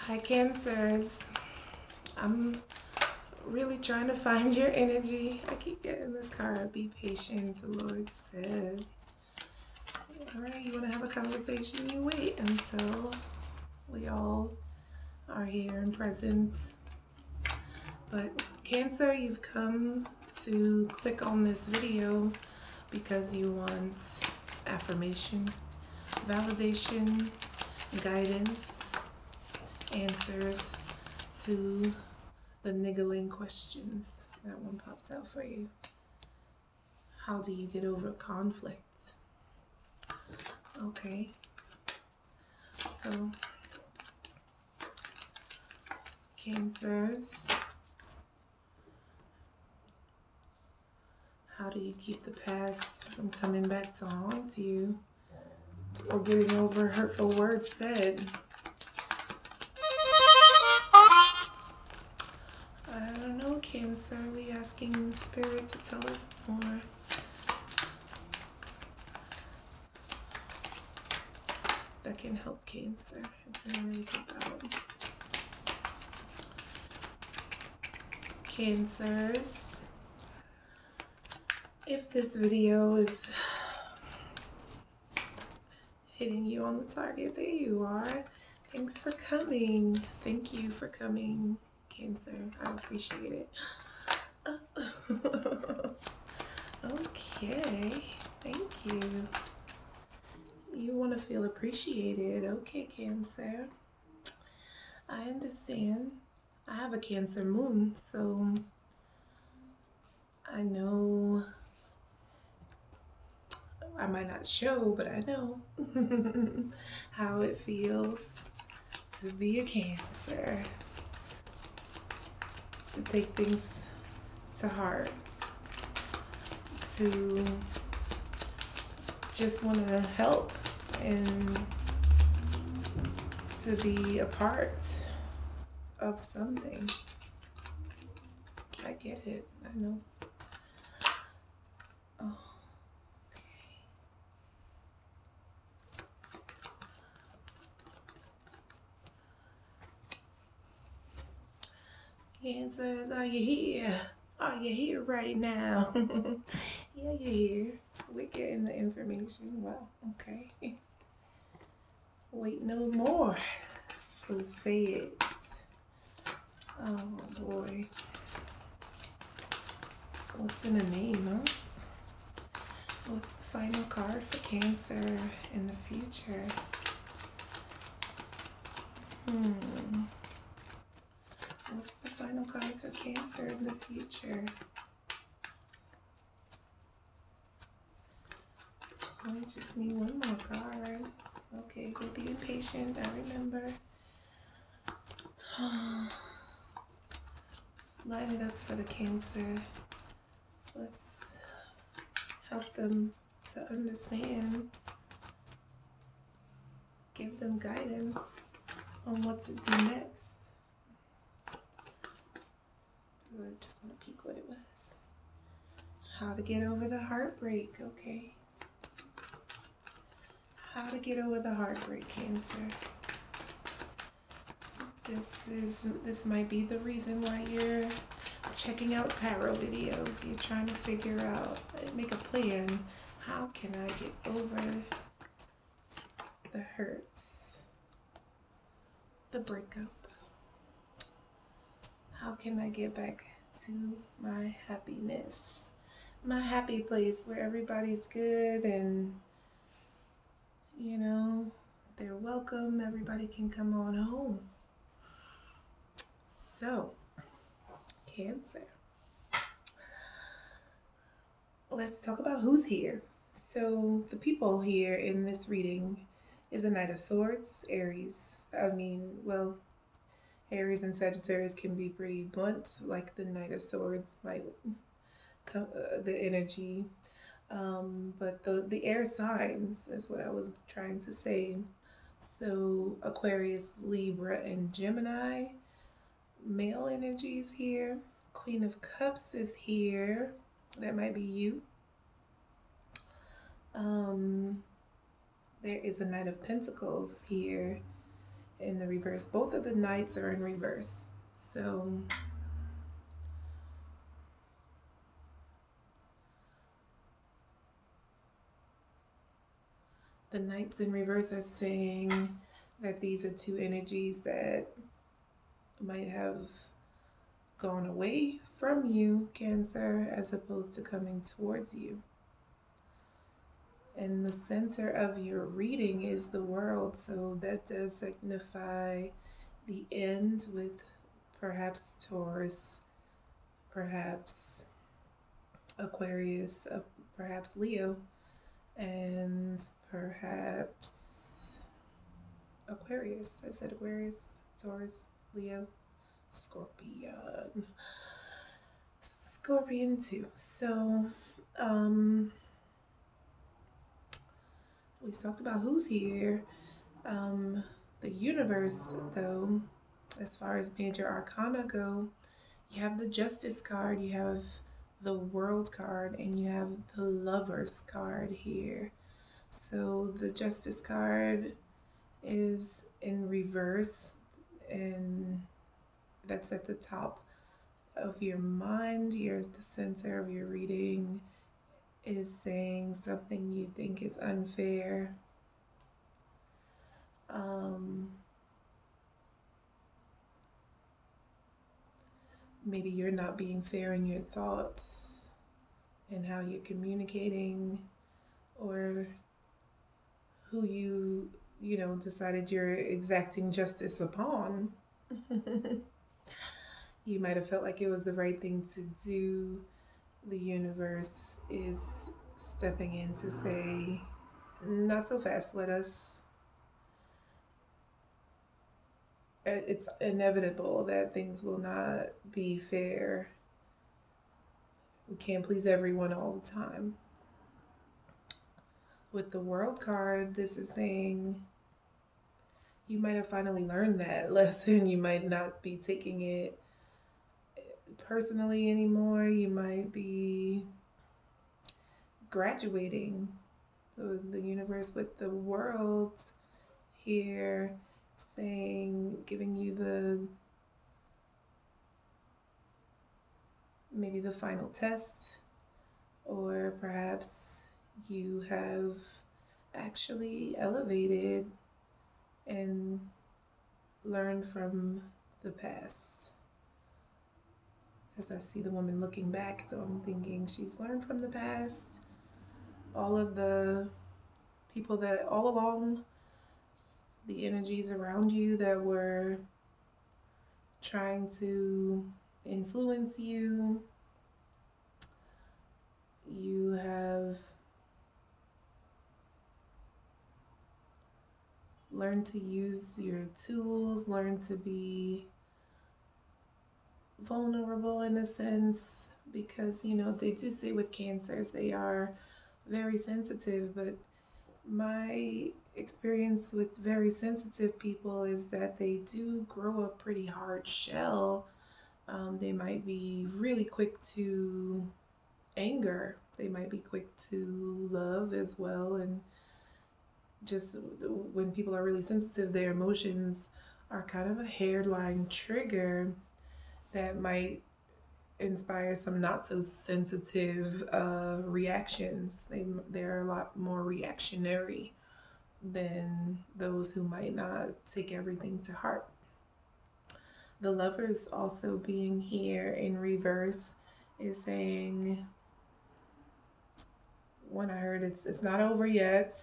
Hi, Cancers. I'm really trying to find your energy. I keep getting this card. Be patient, the Lord said. All right, you want to have a conversation? You wait until we all are here in presence. But Cancer, you've come to click on this video because you want affirmation, validation, guidance, answers to the niggling questions. That one popped out for you. How do you get over conflict? Okay. So, Cancers, how do you keep the past from coming back to haunt you or getting over hurtful words said? I don't know, Cancer. We asking Spirit to tell us more. That can help Cancer. It's really about Cancers. If this video is hitting you on the target, there you are. Thanks for coming. Thank you for coming, Cancer. I appreciate it. Okay, thank you. You want to feel appreciated. Okay, Cancer. I understand. I have a Cancer moon, so I know I might not show, but I know how it feels to be a Cancer, to take things to heart, to just want to help and to be a part of something. I get it. I know. Oh. Cancers, are you here? Are you here right now? Yeah, you're here. We're getting the information. Wow, okay. Wait no more. So say it. Oh boy. What's in a name, huh? What's the final card for Cancer in the future? What's the final cards for Cancer in the future? I just need one more card. Okay, we're being patient, I remember. Line it up for the Cancer. Let's help them to understand. Give them guidance on what to do next. I just want to peek what it was. How to get over the heartbreak, okay. How to get over the heartbreak, Cancer. This might be the reason why you're checking out tarot videos. You're trying to figure out, make a plan. How can I get over the hurts, the breakup? How can I get back to my happiness, my happy place where everybody's good and, you know, they're welcome. Everybody can come on home. So, Cancer. Let's talk about who's here. So, the people here in this reading is a Knight of Swords, Aries. Well, Aries and Sagittarius can be pretty blunt, like the Knight of Swords might come, the energy. But the air signs is what I was trying to say. So Aquarius, Libra, and Gemini, male energies here. Queen of Cups is here. That might be you. There is a Knight of Pentacles here in the reverse. Both of the knights are in reverse. So the knights in reverse are saying that these are two energies that might have gone away from you, Cancer, as opposed to coming towards you. And the center of your reading is the world, so that does signify the end with perhaps Taurus, perhaps Aquarius, perhaps Leo, and perhaps Aquarius. I said Aquarius, Taurus, Leo, Scorpion too. So we've talked about who's here. The universe, though, as far as major arcana go, you have the Justice card, you have the World card, and you have the Lovers card here. So the Justice card is in reverse, and that's at the top of your mind. You're at the center of your reading, is saying something you think is unfair. Maybe you're not being fair in your thoughts and how you're communicating, or who you decided you're exacting justice upon. You might have felt like it was the right thing to do. The universe is stepping in to say, not so fast, it's inevitable that things will not be fair. We can't please everyone all the time. With the World card, this is saying you might have finally learned that lesson. You might not be taking it personally anymore. You might be graduating. So the universe with the World here saying, giving you maybe the final test, or perhaps you have actually elevated and learned from the past. As I see the woman looking back, so I'm thinking she's learned from the past. All of the people that all along, the energies around you that were trying to influence you, you have learned to use your tools, learn to be vulnerable in a sense, because they do say with Cancers they are very sensitive, but my experience with very sensitive people is that they do grow a pretty hard shell. They might be really quick to anger, they might be quick to love as well, and just when people are really sensitive, their emotions are kind of a hairline trigger that might inspire some not so sensitive reactions. They're a lot more reactionary than those who might not take everything to heart. The Lovers also being here in reverse is saying, when I heard it's not over yet,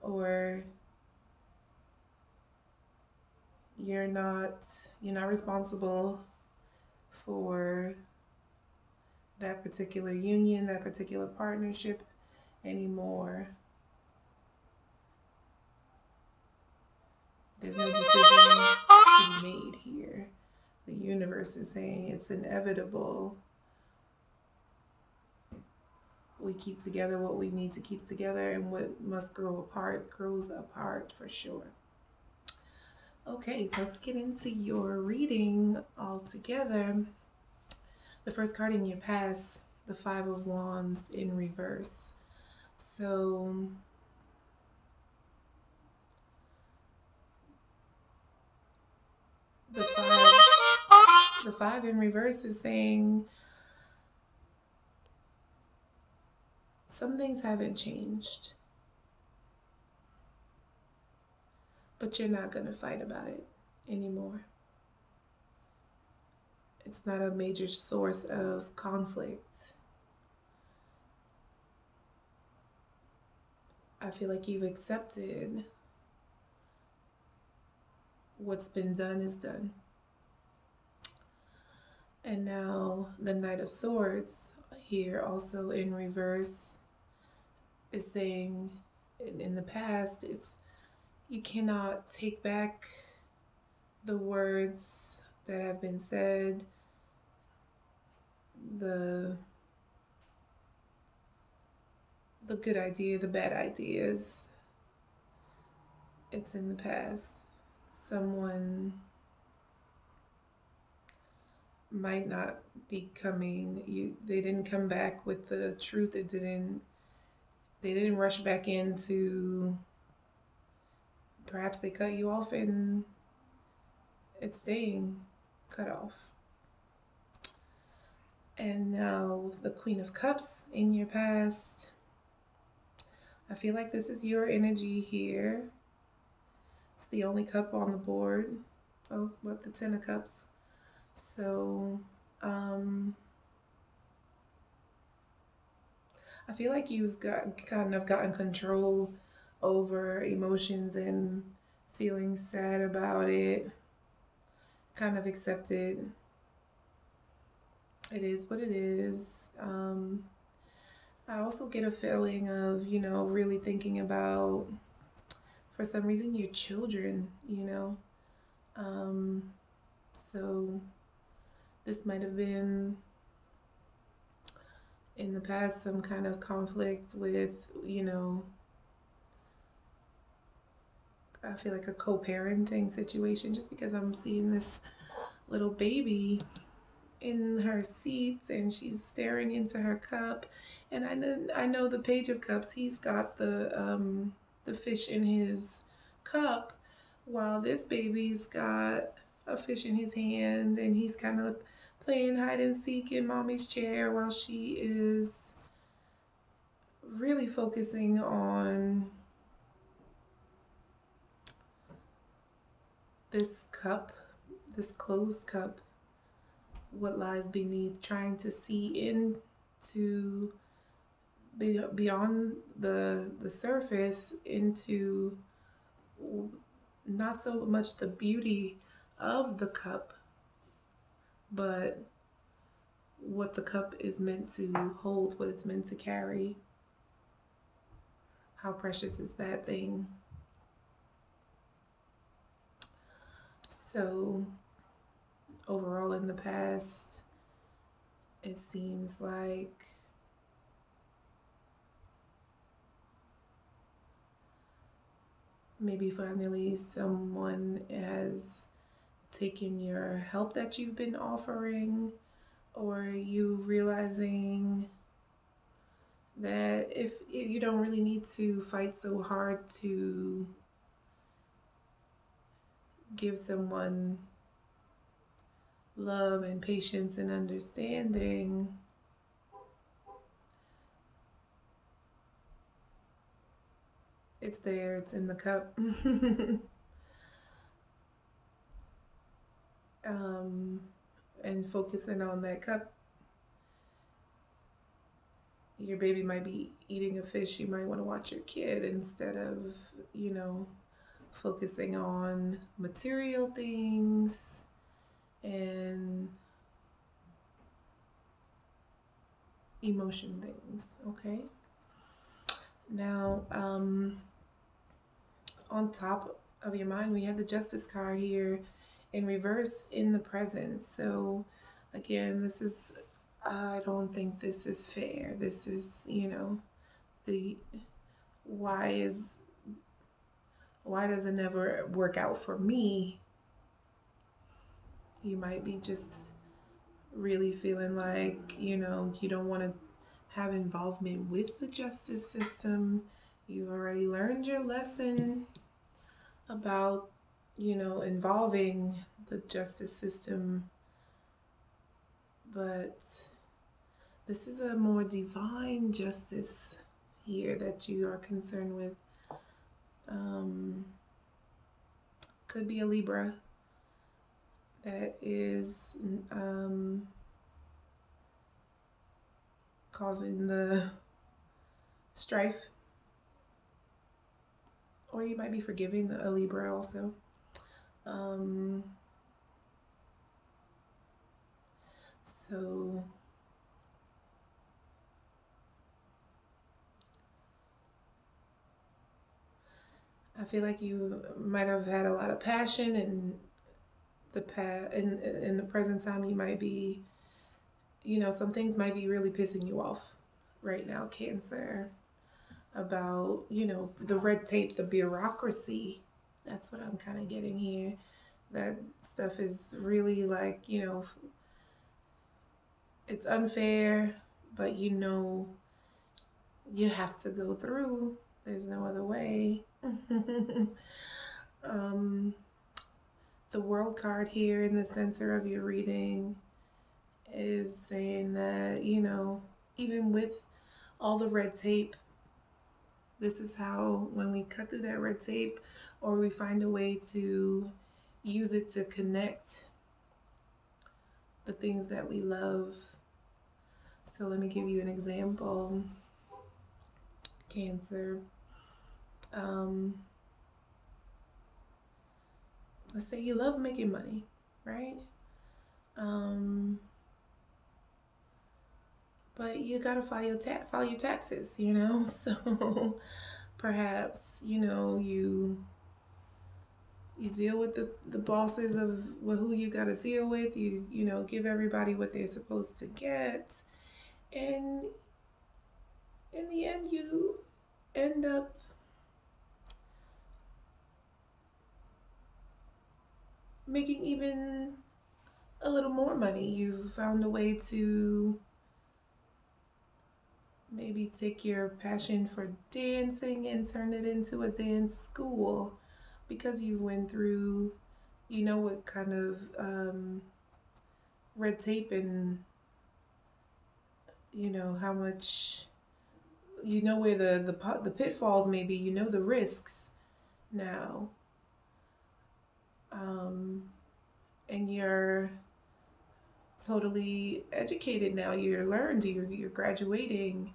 or you're not responsible for that particular union, that particular partnership anymore. There's no decision to be made here. The universe is saying it's inevitable. We keep together what we need to keep together, and what must grow apart grows apart for sure. Okay, let's get into your reading all together. The first card in your pass, the Five of Wands in reverse. So The 5 in reverse is saying some things haven't changed, but you're not going to fight about it anymore. It's not a major source of conflict. I feel like you've accepted what's been done is done. And now the Knight of Swords here also in reverse is saying in the past, it's you cannot take back the words that have been said, the good idea, the bad ideas. It's in the past. Someone might not be coming. They didn't come back with the truth. They didn't rush back into, perhaps they cut you off and it's staying cut off. And now the Queen of Cups in your past. I feel like this is your energy here. It's the only cup on the board. Oh, what, the 10 of Cups. So, I feel like you've gotten control over emotions and feeling sad about it. Kind of accepted. It is what it is. I also get a feeling of, really thinking about, for some reason, your children, So this might have been in the past some kind of conflict with, I feel like a co-parenting situation, just because I'm seeing this little baby in her seat and she's staring into her cup, and I know the Page of Cups, he's got the fish in his cup, while this baby's got a fish in his hand, and he's kind of playing hide and seek in mommy's chair while she is really focusing on this cup, this closed cup, what lies beneath, trying to see into beyond the surface, into not so much the beauty of the cup, but what the cup is meant to hold, what it's meant to carry. How precious is that thing? So overall in the past, it seems like maybe finally someone has taken your help that you've been offering, or you realizing that if you don't really need to fight so hard to give someone love and patience and understanding, it's there, it's in the cup. And focusing on that cup. Your baby might be eating a fish, you might want to watch your kid instead of, focusing on material things and emotion things, okay? Now, on top of your mind, we have the Justice card here in reverse in the present. So again, this is, I don't think this is fair. This is, the why does it never work out for me? You might be just really feeling like, you don't want to have involvement with the justice system. You've already learned your lesson about, involving the justice system but this is a more divine justice here that you are concerned with. Could be a Libra that is causing the strife, or you might be forgiving a Libra also. So I feel like you might have had a lot of passion, and in the present time you might be, some things might be really pissing you off right now, Cancer, about, the red tape, the bureaucracy. That's what I'm kind of getting here. That stuff is really like, it's unfair, but you have to go through. There's no other way. The World card here in the center of your reading is saying that, even with all the red tape, this is how, when we cut through that red tape, or we find a way to use it to connect the things that we love. So let me give you an example, Cancer. Let's say you love making money, right? But you gotta file your taxes, So perhaps you deal with the bosses of who you gotta deal with. You give everybody what they're supposed to get, and in the end, you end up making even a little more money. You've found a way to maybe take your passion for dancing and turn it into a dance school, because you went through, what kind of red tape, and how much, where the pitfalls may be, the risks now. And you're totally educated now. You're learned. You're graduating,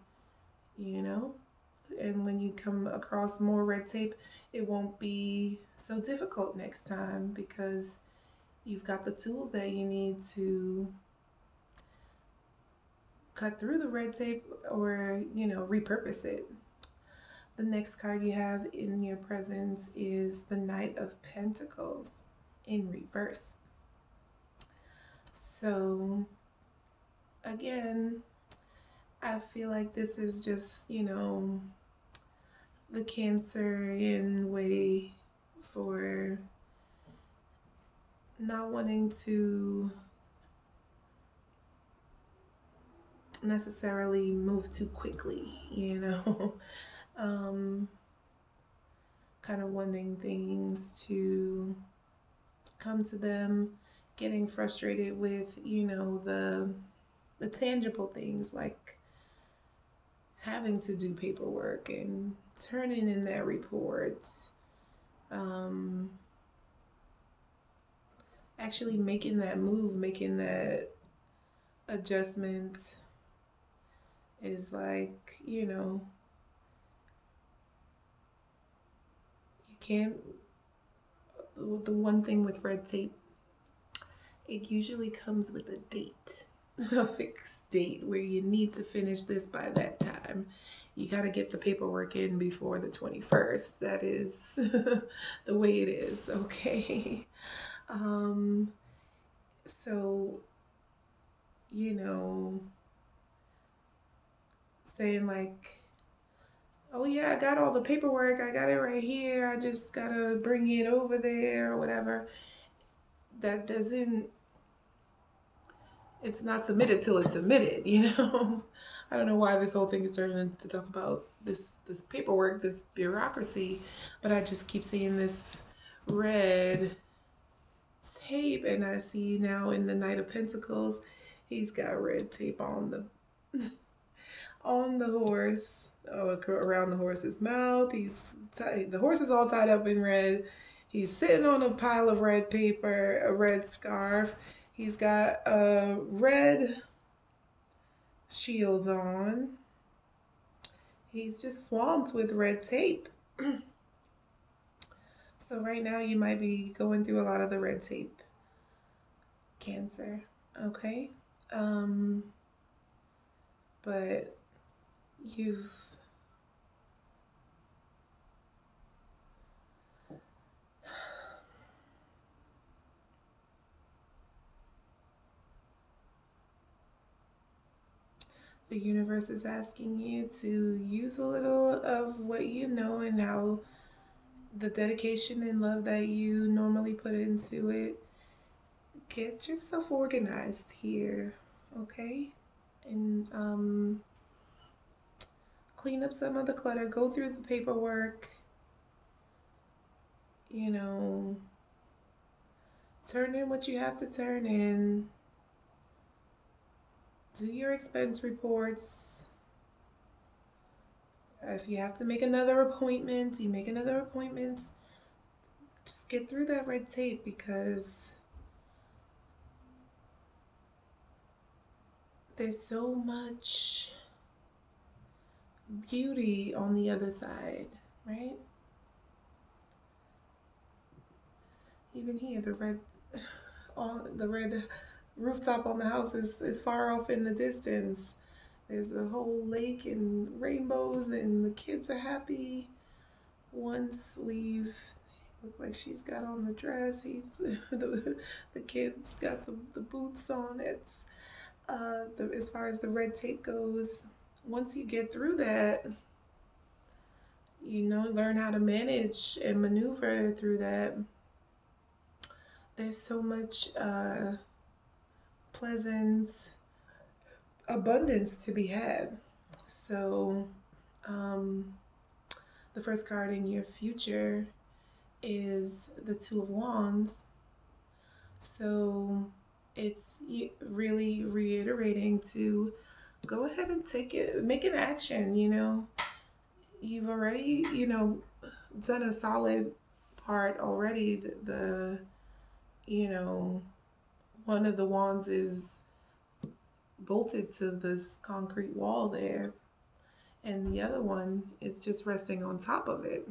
and when you come across more red tape, it won't be so difficult next time, because you've got the tools that you need to cut through the red tape, or repurpose it. The next card you have in your presence is the Knight of Pentacles in reverse. So again, I feel like this is just, the Cancerian way for not wanting to necessarily move too quickly, kind of wanting things to come to them, getting frustrated with, the tangible things, like having to do paperwork and turning in that report, actually making that move, making that adjustment is like, you can't, the one thing with red tape, it usually comes with a date, a fixed date, where you need to finish this by that time. You got to get the paperwork in before the 21st. That is the way it is, okay? So, saying like, oh yeah, I got all the paperwork, I got it right here, I just gotta bring it over there or whatever. That doesn't, it's not submitted till it's submitted, I don't know why this whole thing is turning to talk about this paperwork, this bureaucracy, but I just keep seeing this red tape, and I see now in the Knight of Pentacles, He's got red tape on the horse, around the horse's mouth. The horse is all tied up in red. He's sitting on a pile of red paper, a red scarf. He's got a red shield on. He's just swamped with red tape. So right now you might be going through a lot of the red tape, Cancer. Okay. But you've the universe is asking you to use a little of what you know and how the dedication and love that you normally put into it. Get yourself organized here, okay? And clean up some of the clutter, go through the paperwork, you know, turn in what you have to turn in, do your expense reports. If you have to make another appointment, you make another appointment. Just get through that red tape, because there's so much beauty on the other side, right? Even here, the red rooftop on the house is far off in the distance. There's a whole lake and rainbows, and the kids are happy. Once we've look like she's got on the dress. He's the kid's got the boots on. It's as far as the red tape goes. Once you get through that, you know, learn how to manage and maneuver through that. There's so much pleasant abundance to be had. So the first card in your future is the Two of Wands. So it's really reiterating to go ahead and make an action. You know, you've already, you know, done a solid part already. The you know, one of the wands is bolted to this concrete wall there, and the other one is just resting on top of it.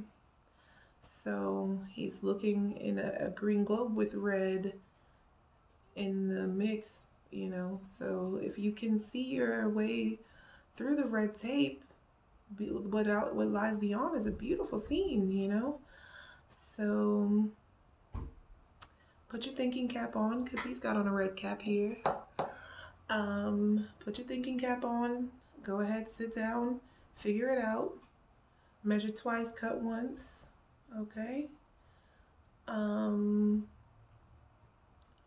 So he's looking in a green globe with red in the mix, you know. So if you can see your way through the red tape, what lies beyond is a beautiful scene, you know. So put your thinking cap on, because he's got on a red cap here. Put your thinking cap on. Go ahead, sit down, figure it out. Measure twice, cut once. Okay.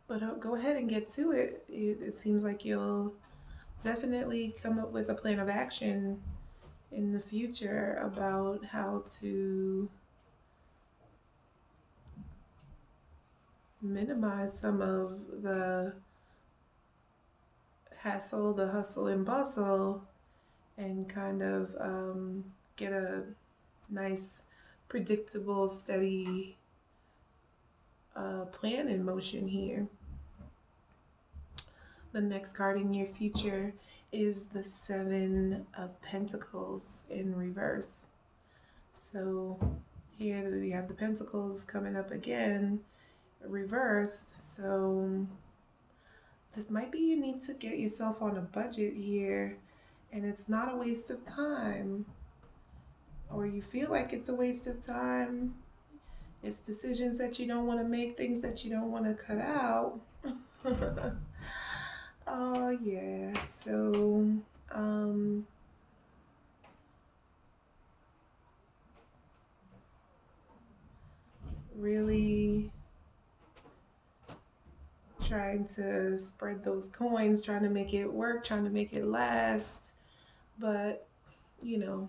But go ahead and get to it. It seems like you'll definitely come up with a plan of action in the future about how to minimize some of the hassle, the hustle and bustle, and kind of get a nice, predictable, steady plan in motion here. The next card in your future is the Seven of Pentacles in reverse. So here we have the Pentacles coming up again, reversed. So this might be you need to get yourself on a budget here, and it's not a waste of time, or you feel like it's a waste of time. It's decisions that you don't want to make, things that you don't want to cut out. Oh yeah, so really trying to spread those coins, trying to make it work, trying to make it last. But you know,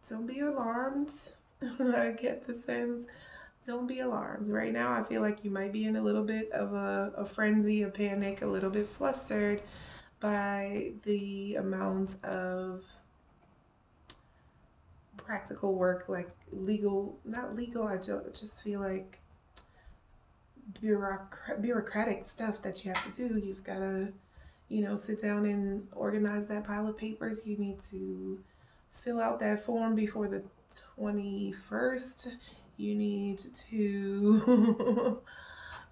don't be alarmed. I get the sense don't be alarmed. Right now, I feel like you might be in a little bit of a frenzy, a panic, a little bit flustered by the amount of practical work, like legal, not legal, just feel like bureaucratic stuff that you have to do. You've got to, sit down and organize that pile of papers. You need to fill out that form before the 21st. You need to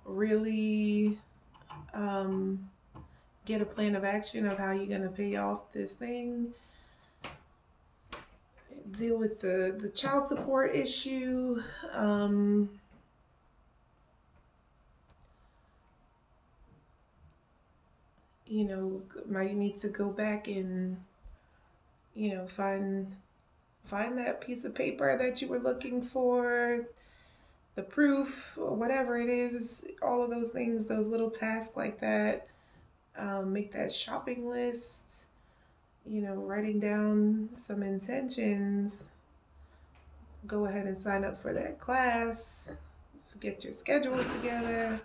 really get a plan of action of how you're going to pay off this thing. Deal with the child support issue. Might need to go back and, find that piece of paper that you were looking for, the proof, or whatever it is, all of those things, those little tasks like that. Make that shopping list, writing down some intentions. Go ahead and sign up for that class. Get your schedule together.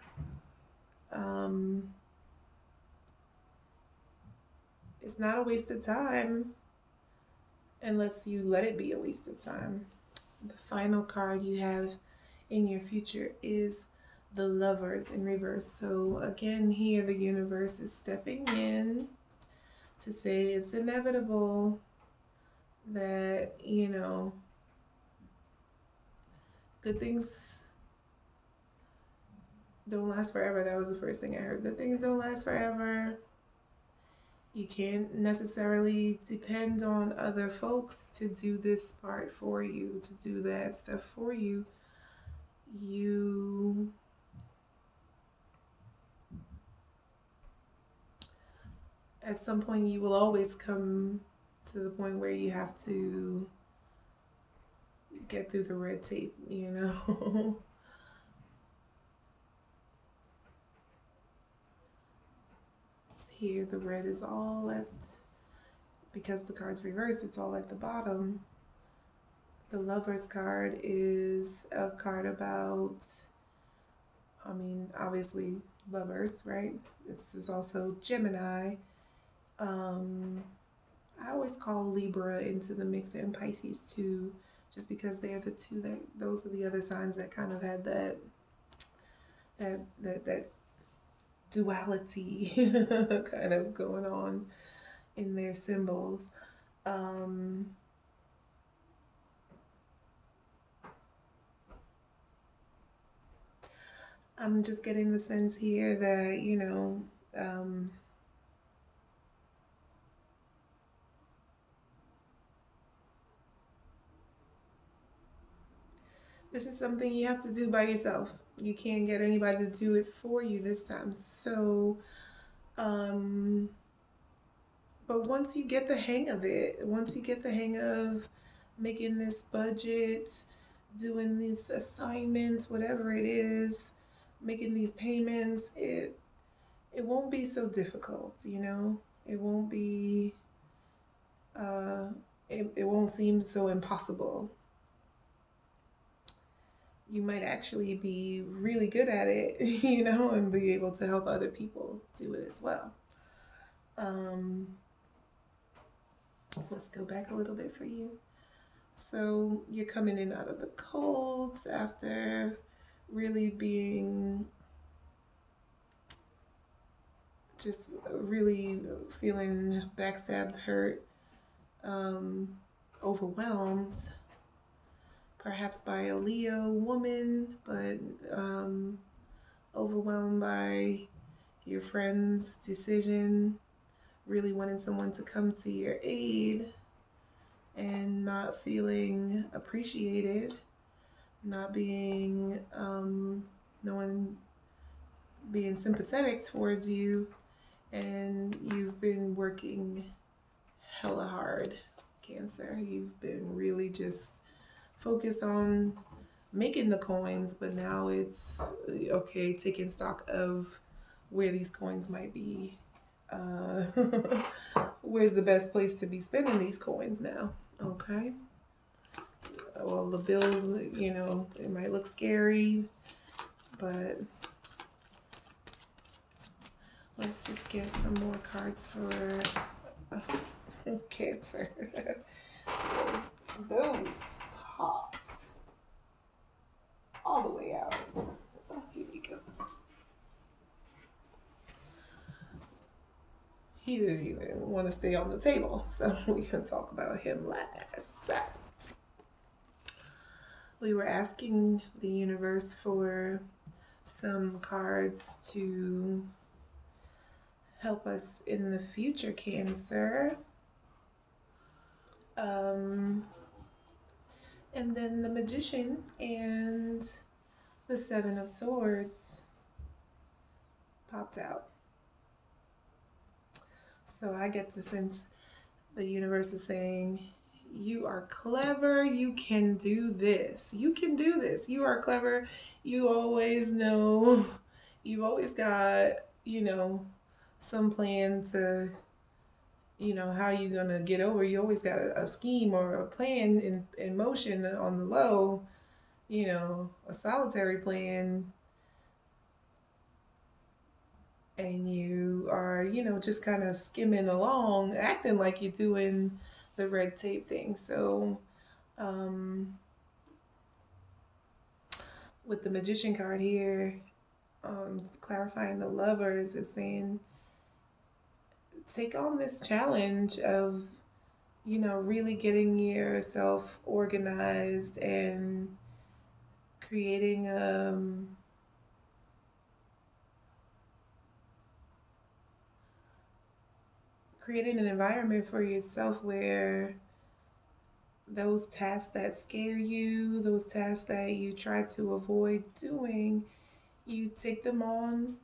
It's not a waste of time unless you let it be a waste of time. The final card you have in your future is the Lovers in reverse. So again, here the universe is stepping in to say it's inevitable that, good things don't last forever. That was the first thing I heard. Good things don't last forever. You can't necessarily depend on other folks to do this part for you, to do that stuff for you. At some point, you will always come to the point where you have to get through the red tape, Here, the red is all because the card's reversed, it's all at the bottom. The Lovers card is a card about, obviously lovers, right? This is also Gemini. I always call Libra into the mix and Pisces too, just because they're the two those are the other signs that kind of had that duality kind of going on in their symbols. I'm just getting the sense here that, this is something you have to do by yourself. You can't get anybody to do it for you this time. So, but once you get the hang of it, once you get the hang of making this budget, doing these assignments, whatever it is, making these payments, it won't be so difficult, It won't be, it won't seem so impossible. You might actually be really good at it, and be able to help other people do it as well. Let's go back a little bit for you. So you're coming in out of the colds after really being just really feeling backstabbed, hurt, overwhelmed, perhaps by a Leo woman, but overwhelmed by your friend's decision, really wanting someone to come to your aid and not feeling appreciated, not being, no one being sympathetic towards you, and you've been working hella hard, Cancer. You've been really just focused on making the coins, but now it's okay, taking stock of where these coins might be. Where's the best place to be spending these coins now? Okay. well, the bills, it might look scary, but let's just get some more cards for Cancer. Those popped all the way out. Oh, here we go. He didn't even want to stay on the table, so we can talk about him last. We were asking the universe for some cards to help us in the future, Cancer. And then the Magician and the Seven of Swords popped out. So I get the sense the universe is saying, you are clever, you can do this. You can do this. You are clever. You always know. You've always got, some plan to, how you're going to get over. You always got a scheme or a plan in motion on the low, a solitary plan. And you are, just kind of skimming along, acting like you're doing the red tape thing. So, with the Magician card here, clarifying the Lovers is saying, take on this challenge of, really getting yourself organized and creating an environment for yourself where those tasks that scare you, those tasks that you try to avoid doing, you take them on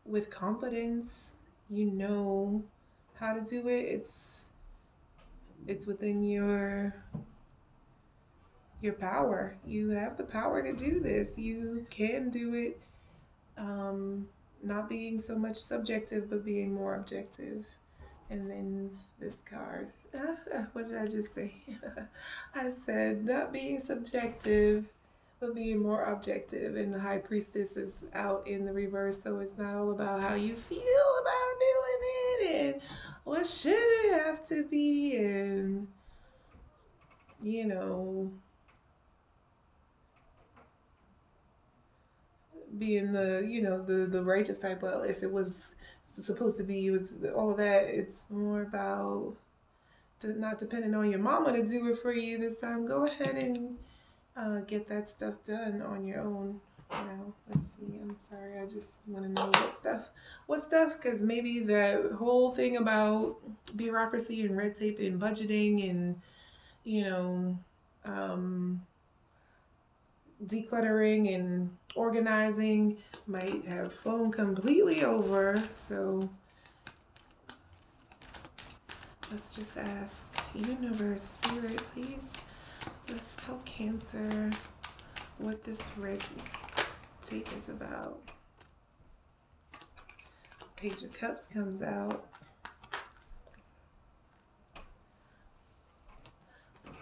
with confidence. You know how to do it. It's within your power. You have the power to do this. You can do it. Not being so much subjective, but being more objective. And then this card. What did I just say? I said not being subjective, but being more objective. And the High Priestess is out in the reverse, so it's not all about how you feel about doing it and what should it have to be, and being the righteous type. Well, if it was supposed to be, it was all of that. It's more about not depending on your mama to do it for you this time. Go ahead and get that stuff done on your own. Let's see. I'm sorry. I just want to know what stuff, because maybe the whole thing about bureaucracy and red tape and budgeting and decluttering and organizing might have flown completely over. So let's just ask universe, spirit, please, let's tell Cancer what this red tape is about. Page of Cups comes out.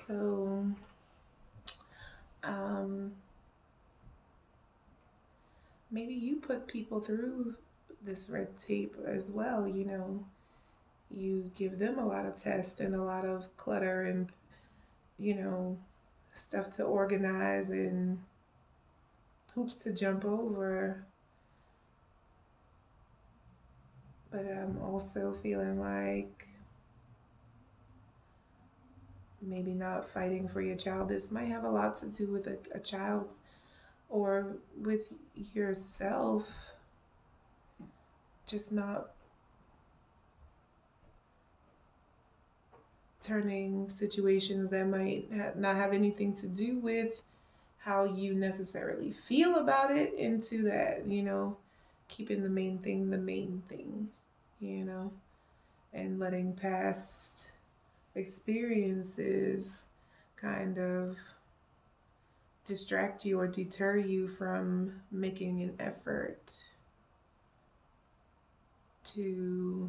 So maybe you put people through this red tape as well. You give them a lot of tests and a lot of clutter and stuff to organize and hoops to jump over. But I'm also feeling like maybe not fighting for your child. This might have a lot to do with a child's, or with yourself, just not turning situations that might not have anything to do with how you necessarily feel about it into that, keeping the main thing, and letting past experiences kind of distract you or deter you from making an effort to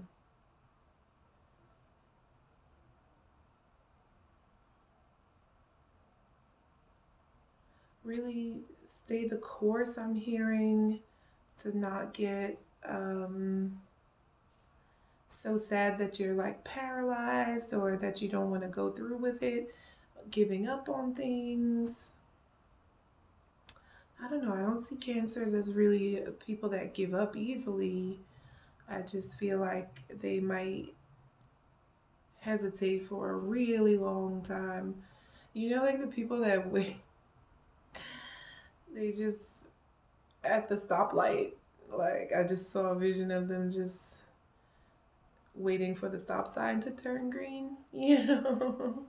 really stay the course, I'm hearing, to not get so sad that you're like paralyzed or that you don't want to go through with it, giving up on things. I don't know. I don't see Cancers as really people that give up easily. I just feel like they might hesitate for a really long time. You know, like the people that wait, they just at the stoplight. Like I just saw a vision of them just waiting for the stop sign to turn green. You know,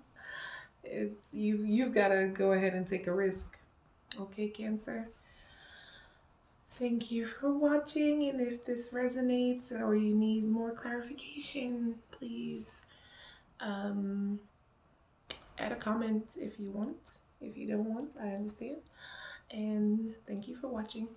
it's you've got to go ahead and take a risk. Okay, Cancer. Thank you for watching, and if this resonates or you need more clarification, please add a comment if you want. If you don't want, I understand. And thank you for watching.